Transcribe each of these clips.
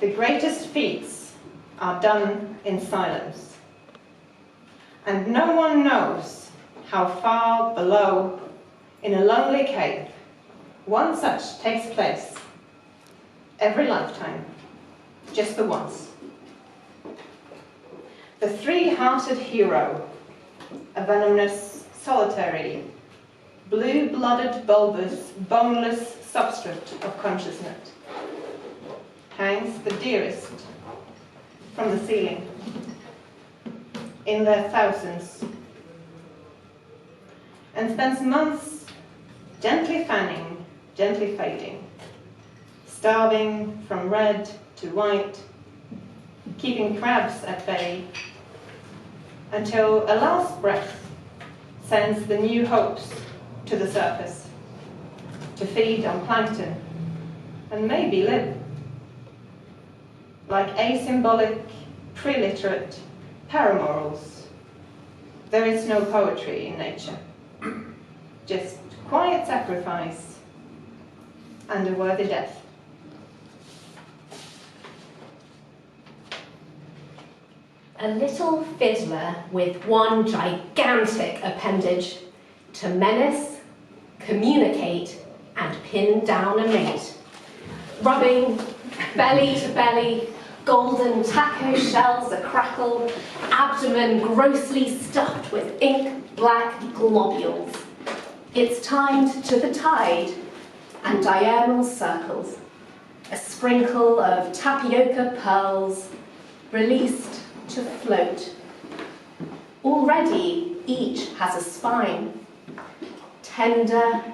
the greatest feats are done in silence. And no one knows how far below, in a lonely cave, one such takes place every lifetime, just the once. The three-hearted hero, a venomous, solitary, blue-blooded, bulbous, boneless substrate of consciousness, hangs the dearest from the ceiling, in their thousands, and spends months gently fanning, gently fading, starving from red to white, keeping crabs at bay, until a last breath sends the new hopes to the surface, to feed on plankton, and maybe live. Like asymbolic, preliterate paramorals, there is no poetry in nature, just quiet sacrifice and a worthy death. A little fiddler with one gigantic appendage to menace, communicate, and pin down a mate. Rubbing belly to belly, golden taco shells a-crackle, abdomen grossly stuffed with ink-black globules. It's timed to the tide and diurnal circles, a sprinkle of tapioca pearls, released to float. Already each has a spine, tender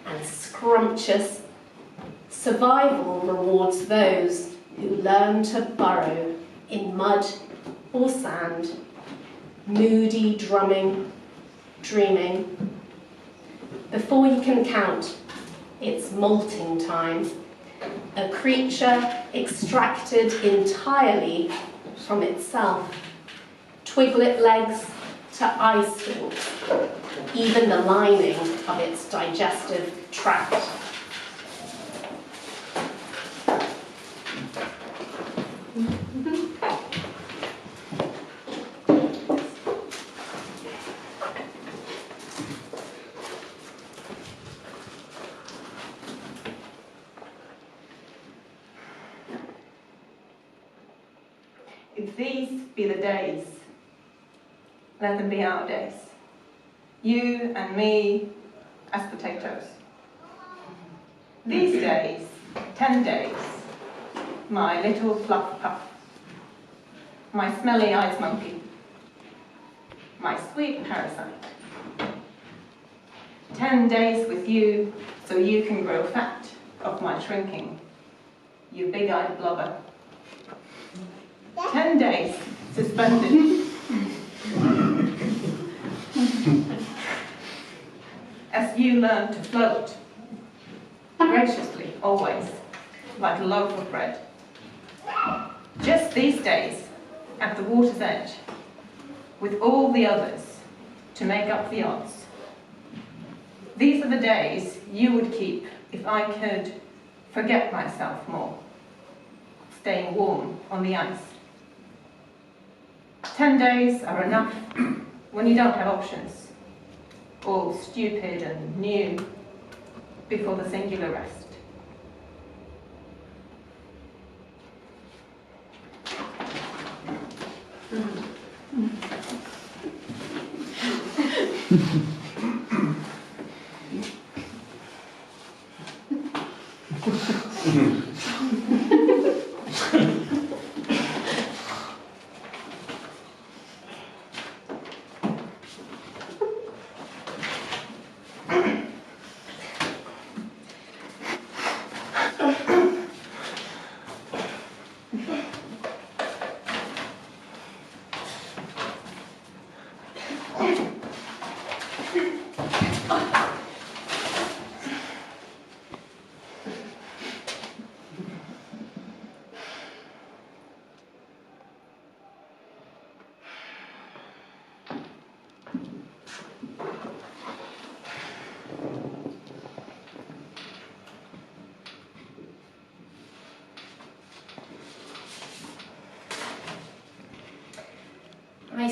and scrumptious. Survival rewards those who learn to burrow in mud or sand, moody drumming, dreaming. Before you can count, it's molting time, a creature extracted entirely from itself, twiglet legs to eye stalks, even the lining of its digestive tract. If these be the days, let them be our days. You and me as potatoes. These days, 10 days, my little fluff puff, my smelly eyes monkey, my sweet parasite. 10 days with you so you can grow fat of my shrinking, you big-eyed blubber. 10 days suspended as you learn to float graciously, always, like a loaf of bread. Just these days, at the water's edge, with all the others to make up the odds. These are the days you would keep if I could forget myself more, staying warm on the ice. 10 days are enough when you don't have options, all stupid and new, before the singular rest.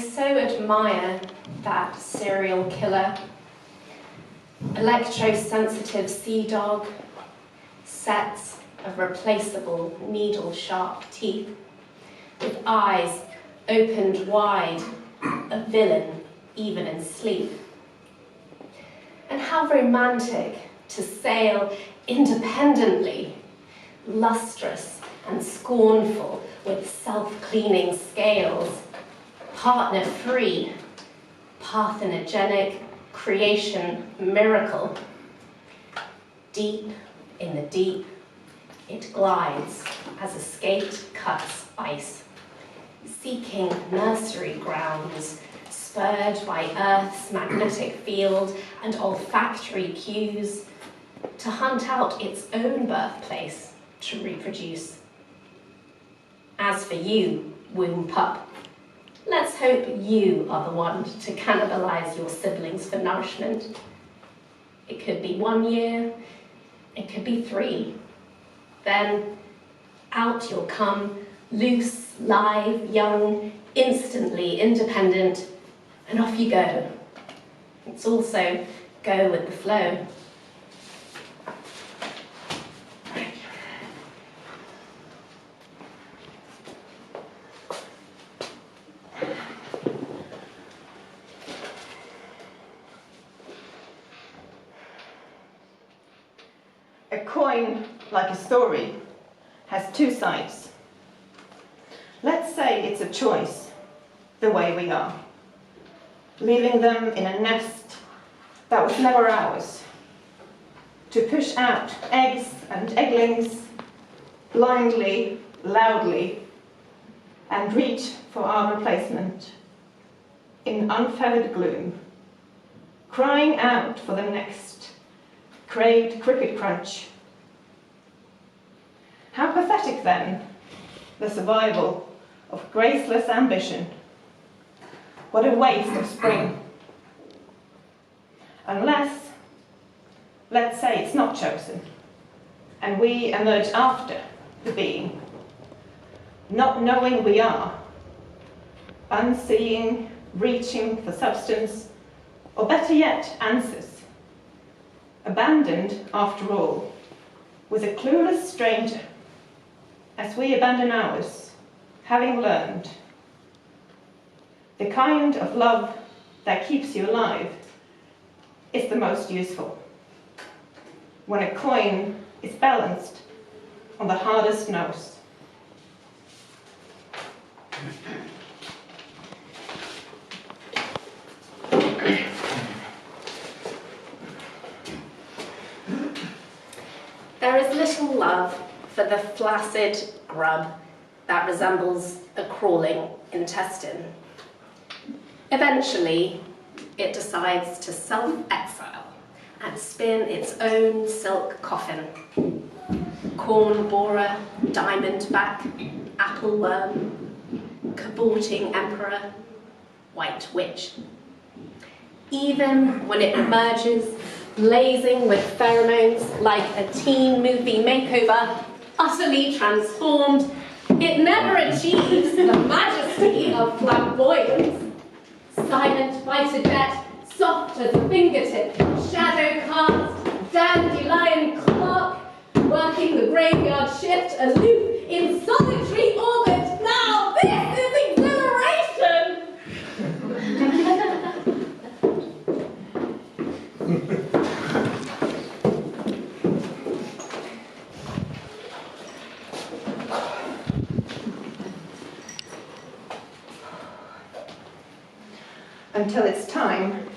so admire that serial killer, electrosensitive sea dog, sets of replaceable needle-sharp teeth, with eyes opened wide, a villain even in sleep. And how romantic to sail independently, lustrous and scornful with self-cleaning scales, partner-free, parthenogenic creation miracle. Deep in the deep, it glides as a skate cuts ice, seeking nursery grounds, spurred by Earth's magnetic field and olfactory cues, to hunt out its own birthplace to reproduce. As for you, womb pup, let's hope you are the one to cannibalize your siblings for nourishment. It could be 1 year, it could be 3. Then out you'll come, loose, live, young, instantly independent, and off you go. It's also go with the flow. A coin, like a story, has 2 sides. Let's say it's a choice, the way we are, leaving them in a nest that was never ours, to push out eggs and egglings blindly, loudly, and reach for our replacement in unfeathered gloom, crying out for the next craved cricket crunch. How pathetic, then, the survival of graceless ambition. What a waste of spring. Unless, let's say it's not chosen, and we emerge after the being, not knowing we are, unseeing, reaching for substance, or better yet, answers, abandoned after all, with a clueless stranger, as we abandon ours, having learned. The kind of love that keeps you alive is the most useful, when a coin is balanced on the hardest nose. There is little love for the flaccid grub that resembles a crawling intestine. Eventually, it decides to self-exile and spin its own silk coffin. Corn borer, diamondback, appleworm, cavorting emperor, white witch. Even when it emerges, blazing with pheromones like a teen movie makeover, utterly transformed, it never achieves the majesty of flamboyance. Silent fighter jet, soft as a fingertip, shadow cast, dandelion clock, working the graveyard shift aloof in solitary orbit. Now this is exhilaration! Until it's time,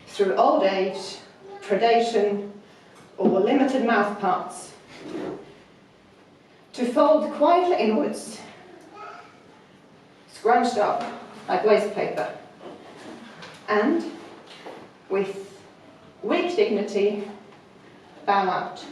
through old age, predation, or limited mouth parts, to fold quietly inwards, scrunched up like waste paper, and with weak dignity, bow out.